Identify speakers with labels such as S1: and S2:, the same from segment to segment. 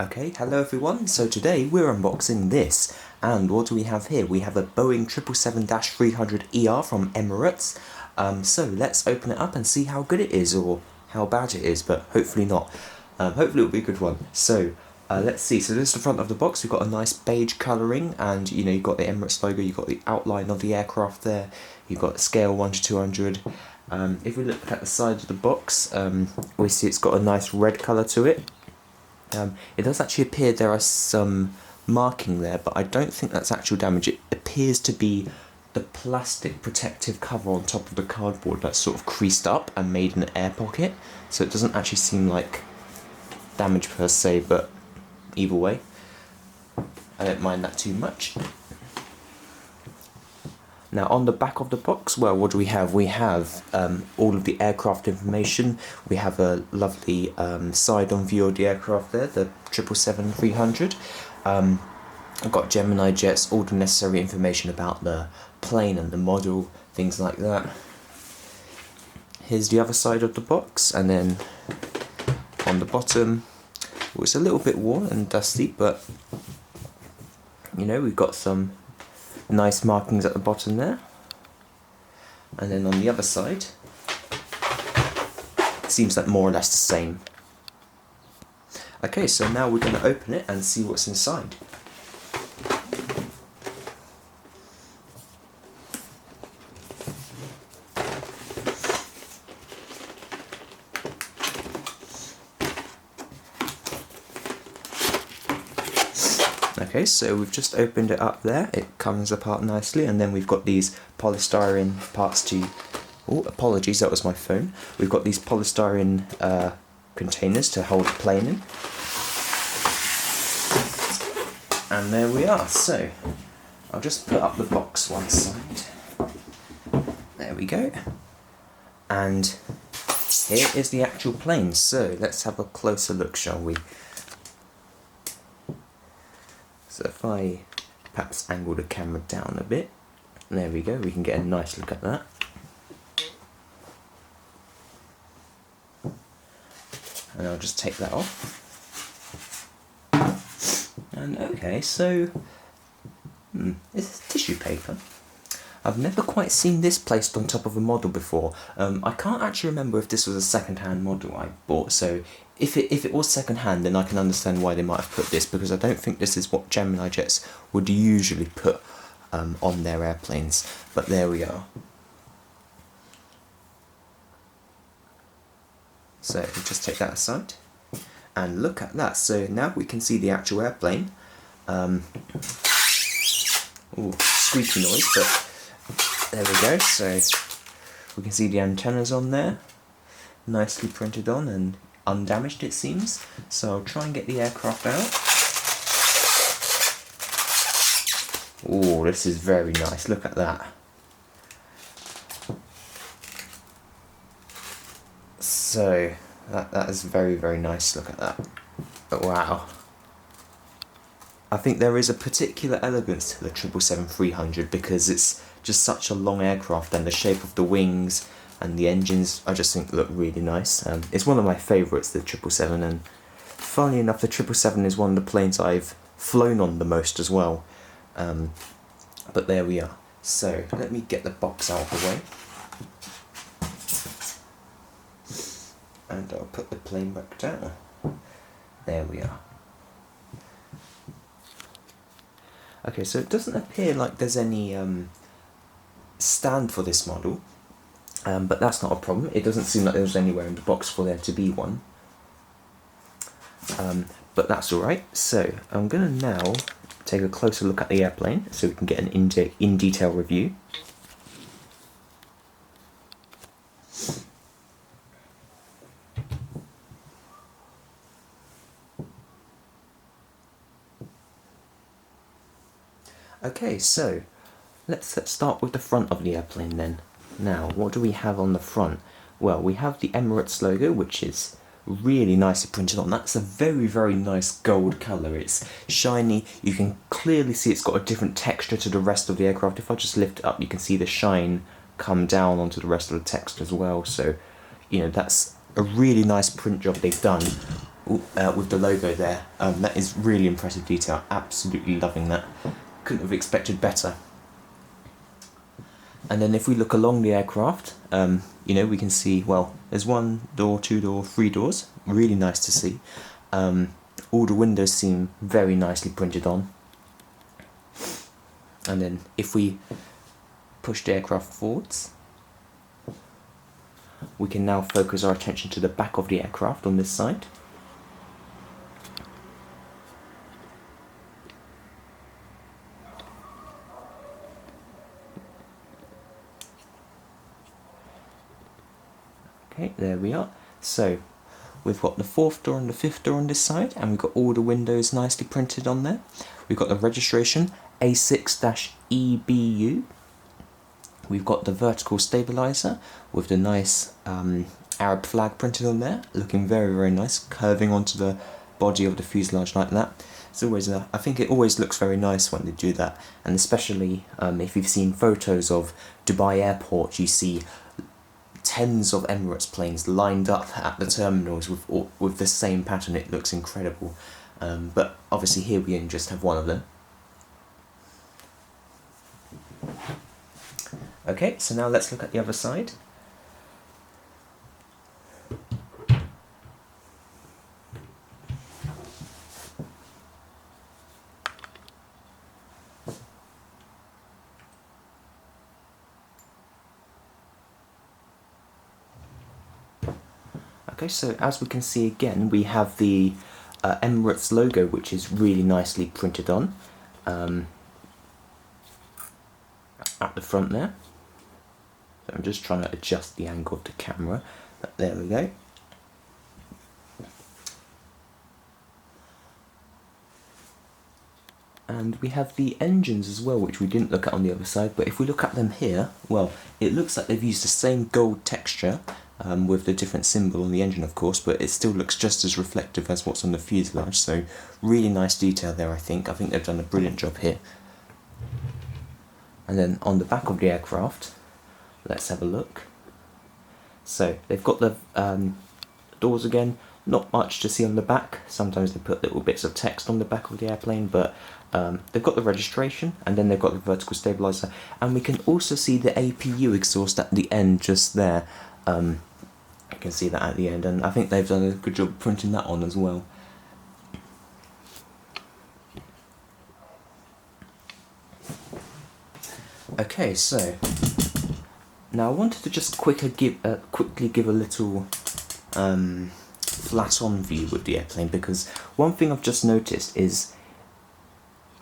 S1: Okay, hello everyone. So today we're unboxing this, and what do we have here? We have a Boeing 777-300ER from Emirates. So let's open it up and see how good it is, or how bad it is, but hopefully not. Hopefully it'll be a good one. So let's see. So this is the front of the box. We've got a nice beige colouring, and you've got the Emirates logo. You've got the outline of the aircraft there. You've got scale 1 to 200. If we look at the side of the box, we see it's got a nice red colour to it. It does actually appear there are some marking there, but I don't think that's actual damage. It appears to be the plastic protective cover on top of the cardboard that's sort of creased up and made an air pocket, so it doesn't actually seem like damage per se, but either way, I don't mind that too much. Now on the back of the box, well, what do we have? We have all of the aircraft information. We have a lovely side-on view of the aircraft there, the 777-300. I've got GeminiJets, all the necessary information about the plane and the model, things like that. Here's the other side of the box, and then on the bottom, well, it's a little bit worn and dusty, but we've got some nice markings at the bottom there, and then on the other side it seems like more or less the same. Okay, so now we're going to open it and see what's inside. Okay, so we've just opened it up there. It comes apart nicely, and then we've got these polystyrene parts to... Oh, apologies, that was my phone. We've got these polystyrene containers to hold the plane in. And there we are. So, I'll just put up the box one side. There we go. And here is the actual plane. So, let's have a closer look, shall we? So if I perhaps angle the camera down a bit, there we go, we can get a nice look at that. And I'll just take that off. And okay, so it's tissue paper. I've never quite seen this placed on top of a model before. I can't actually remember if this was a second-hand model I bought, so if it was second-hand, then I can understand why they might have put this, because I don't think this is what GeminiJets would usually put on their airplanes. But there we are. So we'll just take that aside, and look at that. So now we can see the actual airplane. Ooh, squeaky noise, but there we go. So we can see the antennas on there, nicely printed on and undamaged, it seems. So I'll try and get the aircraft out. Oh, this is very nice. Look at that. So that is very, very nice. Look at that. But wow. I think there is a particular elegance to the 777-300 because it's just such a long aircraft, and the shape of the wings and the engines I just think look really nice. It's one of my favourites, the 777, and funnily enough the 777 is one of the planes I've flown on the most as well. But there we are. So let me get the box out of the way, and I'll put the plane back down. There we are. Okay, so it doesn't appear like there's any stand for this model, but that's not a problem. It doesn't seem like there's anywhere in the box for there to be one, but that's alright. So I'm going to now take a closer look at the airplane so we can get an in-detail review. Okay, so let's start with the front of the airplane then. Now, what do we have on the front? Well, we have the Emirates logo, which is really nicely printed on. That's a very, very nice gold colour. It's shiny. You can clearly see it's got a different texture to the rest of the aircraft. If I just lift it up, you can see the shine come down onto the rest of the text as well. So, that's a really nice print job they've done. with the logo there. That is really impressive detail. Absolutely loving that. Couldn't have expected better. And then if we look along the aircraft, you know, we can see, well, there's 1 door, 2 door, 3 doors. Really nice to see. All the windows seem very nicely printed on. And then if we push the aircraft forwards, we can now focus our attention to the back of the aircraft on this side. Okay, there we are. So we've got the 4th door and the 5th door on this side, and we've got all the windows nicely printed on there. We've got the registration A6-EBU. We've got the vertical stabilizer with the nice Arab flag printed on there, looking very, very nice, curving onto the body of the fuselage like that. It's always I think it always looks very nice when they do that, and especially if you've seen photos of Dubai Airport, you see tens of Emirates planes lined up at the terminals with the same pattern. It looks incredible, but obviously here we only just have one of them. Okay, so now let's look at the other side. Okay, so as we can see again, we have the Emirates logo, which is really nicely printed on at the front there. So I'm just trying to adjust the angle of the camera, but there we go. And we have the engines as well, which we didn't look at on the other side, but if we look at them here, well, it looks like they've used the same gold texture with the different symbol on the engine, of course, but it still looks just as reflective as what's on the fuselage, so really nice detail there, I think. I think they've done a brilliant job here. And then on the back of the aircraft, let's have a look. So they've got the doors again, not much to see on the back. Sometimes they put little bits of text on the back of the airplane, but they've got the registration, and then they've got the vertical stabilizer, and we can also see the APU exhaust at the end just there. You can see that at the end, and I think they've done a good job printing that on as well. Okay, so now I wanted to just quickly give a little flat-on view with the airplane, because one thing I've just noticed is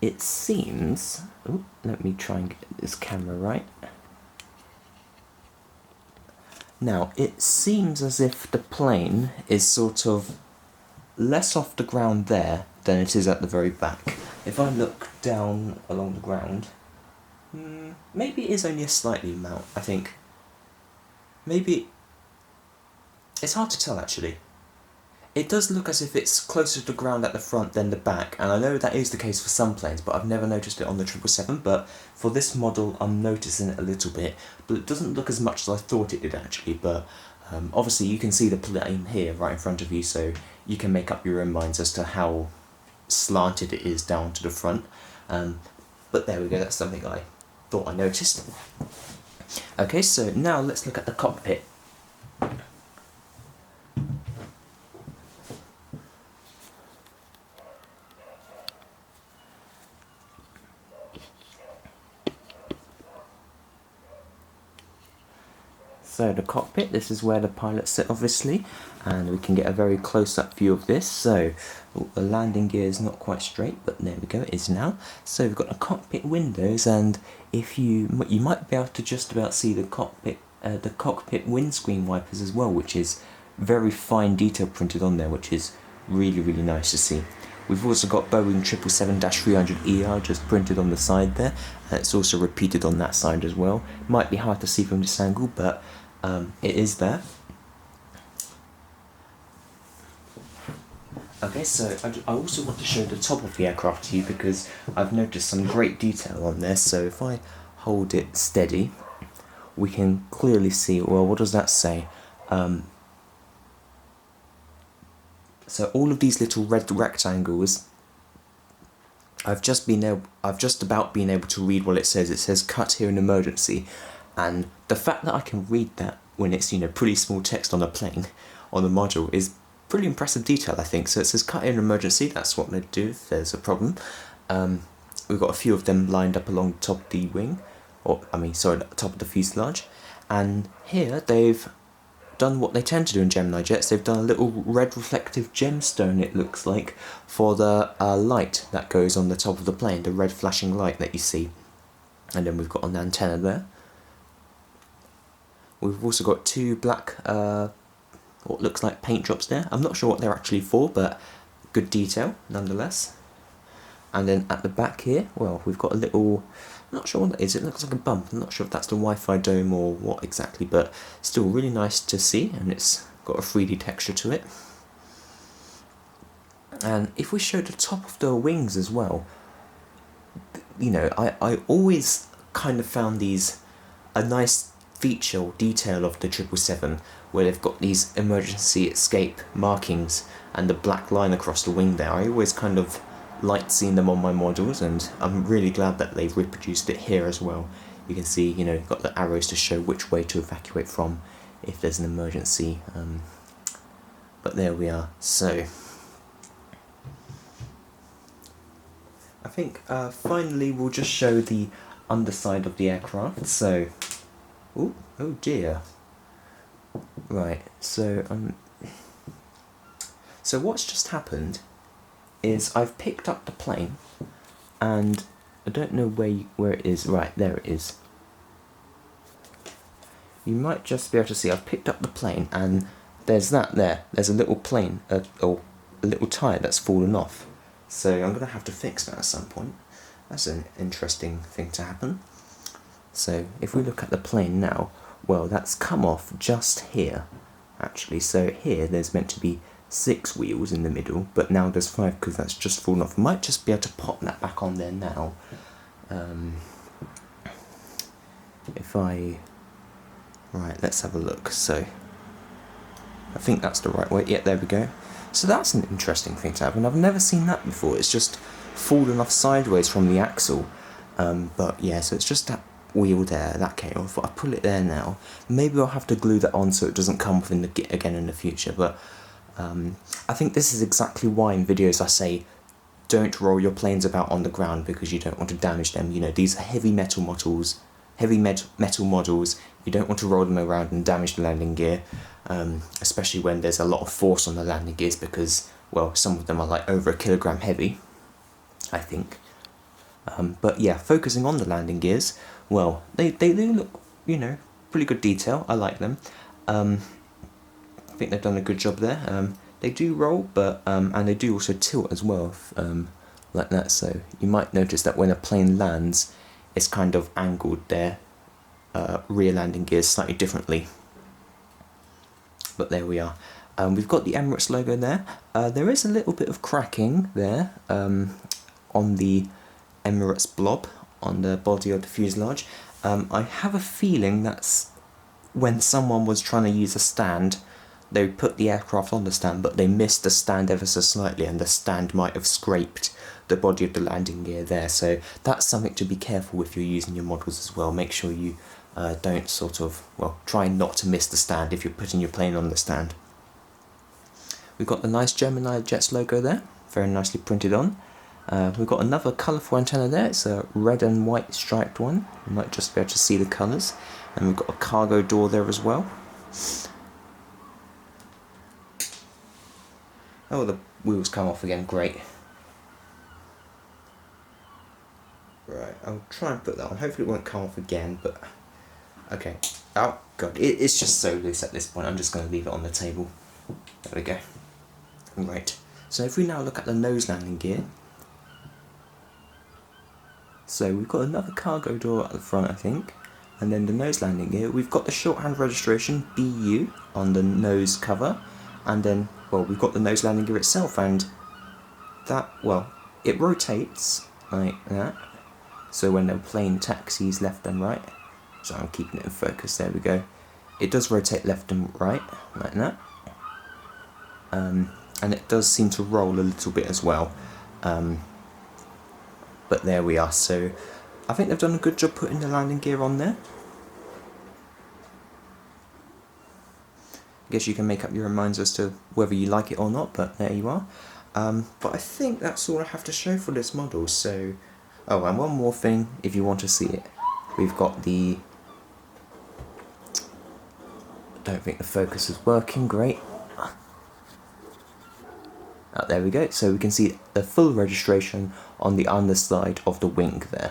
S1: it seems... Ooh, let me try and get this camera right. Now, it seems as if the plane is sort of less off the ground there than it is at the very back. If I look down along the ground, maybe it is only a slightly amount, I think. Maybe... It's hard to tell, actually. It does look as if it's closer to the ground at the front than the back, and I know that is the case for some planes, but I've never noticed it on the 777, but for this model I'm noticing it a little bit, but it doesn't look as much as I thought it did actually, but obviously you can see the plane here right in front of you, so you can make up your own minds as to how slanted it is down to the front, but there we go, that's something I thought I noticed. Okay, so now let's look at the cockpit. So the cockpit, this is where the pilots sit obviously, and we can get a very close-up view of this. So the landing gear is not quite straight, but there we go, it is now. So we've got the cockpit windows, and if you might be able to just about see the cockpit windscreen wipers as well, which is very fine detail printed on there, which is really, really nice to see. We've also got Boeing 777-300ER just printed on the side there, and it's also repeated on that side as well. Might be hard to see from this angle, but it is there. Okay, so I also want to show the top of the aircraft to you, because I've noticed some great detail on there. So if I hold it steady, we can clearly see, well, what does that say? So all of these little red rectangles, I've just about been able to read what it says. It says cut here in emergency, and the fact that I can read that when it's, you know, pretty small text on a plane, on the module, is pretty impressive detail, I think. So it says cut here in emergency, that's what they do if there's a problem. We've got a few of them lined up along the top of the wing, or I mean, sorry, the top of the fuselage, and here they've done what they tend to do in GeminiJets. They've done a little red reflective gemstone, it looks like, for the light that goes on the top of the plane, the red flashing light that you see. And then we've got an antenna there. We've also got two black, what looks like paint drops there. I'm not sure what they're actually for, but good detail nonetheless. And then at the back here, well, we've got a little, I'm not sure what that is, it looks like a bump. I'm not sure if that's the Wi-Fi dome or what exactly, but still really nice to see, and it's got a 3D texture to it. And if we show the top of the wings as well, you know, I always kind of found these a nice feature or detail of the 777, where they've got these emergency escape markings and the black line across the wing there. I always kind of liked seeing them on my models, and I'm really glad that they've reproduced it here as well. You can see, you know, you've got the arrows to show which way to evacuate from if there's an emergency. But there we are. So I think finally we'll just show the underside of the aircraft. So, oh dear. Right. So what's just happened is I've picked up the plane, and I don't know where it is. Right, there it is. You might just be able to see I've picked up the plane, and there's that there. There's a little plane, or a little tyre that's fallen off. So I'm going to have to fix that at some point. That's an interesting thing to happen. So if we look at the plane now, well, that's come off just here, actually. So here there's meant to be 6 wheels in the middle, but now there's 5 because that's just fallen off. Might just be able to pop that back on there now. Right, let's have a look. So I think that's the right way. Yeah, there we go. So that's an interesting thing to happen. I've never seen that before. It's just fallen off sideways from the axle. But yeah, so it's just that wheel there that came off. I pull it there now. Maybe I'll have to glue that on so it doesn't come off again in the future. But I think this is exactly why in videos I say don't roll your planes about on the ground, because you don't want to damage them. You know, these are heavy metal models. You don't want to roll them around and damage the landing gear, especially when there's a lot of force on the landing gears, because, well, some of them are like over 1 kilogram heavy, I think. But yeah, focusing on the landing gears, well, they do look, you know, pretty good detail. I like them. I think they've done a good job there. They do roll, but and they do also tilt as well, like that. So you might notice that when a plane lands, it's kind of angled their rear landing gears slightly differently. But there we are. We've got the Emirates logo there. There is a little bit of cracking there on the Emirates blob on the body of the fuselage. I have a feeling that's when someone was trying to use a stand. They put the aircraft on the stand, but they missed the stand ever so slightly, and the stand might have scraped the body of the landing gear there. So that's something to be careful with if you're using your models as well. Make sure you don't sort of, well, try not to miss the stand if you're putting your plane on the stand. We've got the nice GeminiJets logo there, very nicely printed on. We've got another colourful antenna there. It's a red and white striped one. You might just be able to see the colours. And we've got a cargo door there as well. Oh, the wheels come off again, great. Right, I'll try and put that on. Hopefully it won't come off again, but... Okay. Oh, God, it's just so loose at this point. I'm just going to leave it on the table. There we go. Right, so if we now look at the nose landing gear. So we've got another cargo door at the front, I think. And then the nose landing gear. We've got the shorthand registration, BU, on the nose cover. And then, well, we've got the nose landing gear itself, and that, well, it rotates like that. So when the plane taxis left and right, so I'm keeping it in focus, there we go. It does rotate left and right, like that. and it does seem to roll a little bit as well. But there we are. So I think they've done a good job putting the landing gear on there. I guess you can make up your own minds as to whether you like it or not, but there you are. But I think that's all I have to show for this model. So, oh, and one more thing if you want to see it. We've got the... I don't think the focus is working great. Oh, there we go. So we can see the full registration on the underside of the wing there.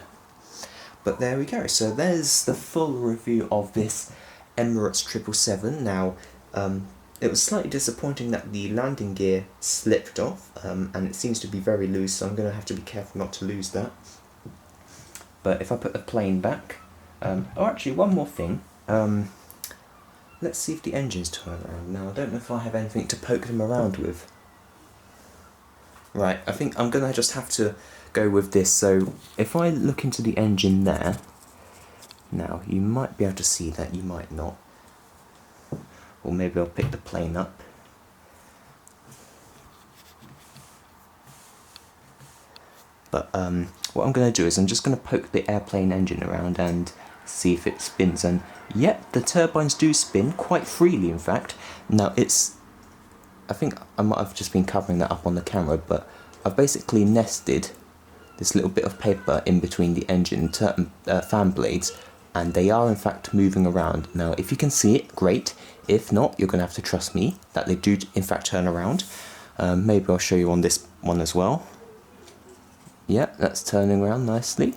S1: But there we go. So there's the full review of this Emirates 777. Now, it was slightly disappointing that the landing gear slipped off, and it seems to be very loose, so I'm going to have to be careful not to lose that. But if I put the plane back... oh, actually, one more thing. Let's see if the engines turn around. Now, I don't know if I have anything to poke them around with. Right, I think I'm going to just have to go with this. So, if I look into the engine there... Now, you might be able to see that, you might not. Or maybe I'll pick the plane up. But what I'm going to do is I'm just going to poke the airplane engine around and see if it spins. And yep, the turbines do spin quite freely, in fact. Now I think I might have just been covering that up on the camera, but I've basically nested this little bit of paper in between the engine fan blades, and they are in fact moving around. Now if you can see it, great. If not, you're going to have to trust me that they do in fact turn around. Maybe I'll show you on this one as well. Yeah, that's turning around nicely.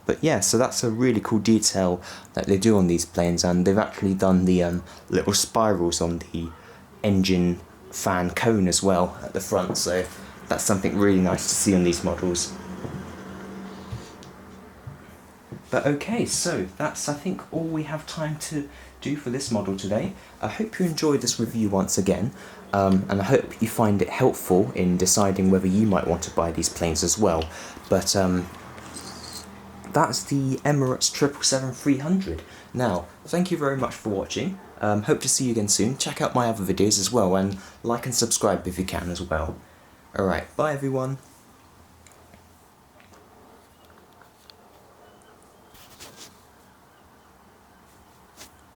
S1: But yeah, so that's a really cool detail that they do on these planes, and they've actually done the little spirals on the engine fan cone as well at the front, so that's something really nice to see on these models. But okay, so that's I think all we have time to do for this model today. I hope you enjoyed this review once again, and I hope you find it helpful in deciding whether you might want to buy these planes as well. But that's the Emirates 777-300. Now, thank you very much for watching. Hope to see you again soon. Check out my other videos as well, and like and subscribe if you can as well. Alright, bye everyone.